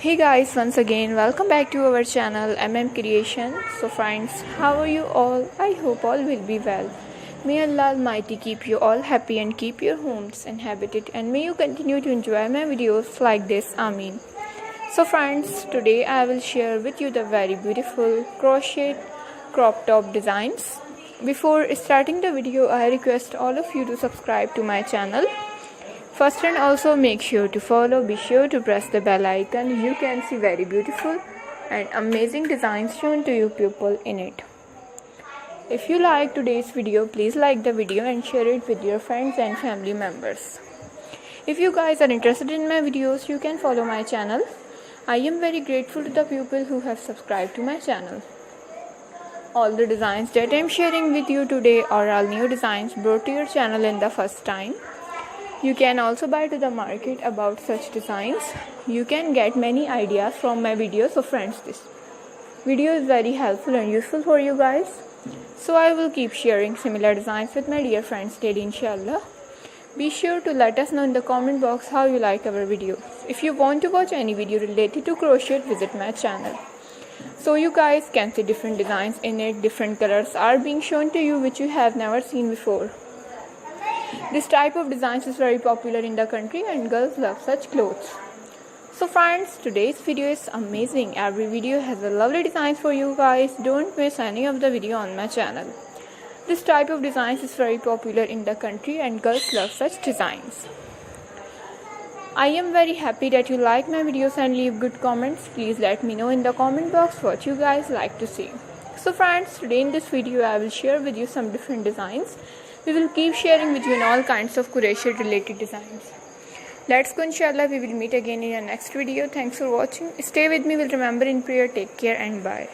Hey guys, once again welcome back to our channel Creation. So friends, how are you all? I hope all will be well. May Allah Almighty keep you all happy and keep your homes inhabited, and may you continue to enjoy my videos like this. Ameen. So friends, today I will share with you the very beautiful crochet crop top designs. Before starting the video, I request all of you to subscribe to my channel first, and also make sure to follow. Be sure to press the bell icon. You can see very beautiful and amazing designs shown to you people in it. If you like today's video, please like the video and share it with your friends and family members. If you guys are interested in my videos, you can follow my channel. I am very grateful to the people who have subscribed to my channel. All the designs that I am sharing with you today are all new designs brought to your channel in the first time. You can also buy to the market about such designs. You can get many ideas from my videos. So friends, this video is very helpful and useful for you guys. So I will keep sharing similar designs with my dear friends daily, inshallah. Be sure to let us know in the comment box how you like our video. If you want to watch any video related to crochet, visit my channel. So you guys can see different designs in it. Different colors are being shown to you which you have never seen before. This type of designs is very popular in the country and girls love such clothes. So friends, today's video is amazing. Every video has a lovely designs for you guys. Don't miss any of the video on my channel. This type of designs is very popular in the country and girls love such designs. I am very happy that you like my videos and leave good comments. Please let me know in the comment box what you guys like to see. So friends, today in this video I will share with you some different designs. We will keep sharing with you in all kinds of crochet related designs. Let's go, inshallah. We will meet again in our next video. Thanks for watching. Stay with me. Will remember in prayer. Take care and bye.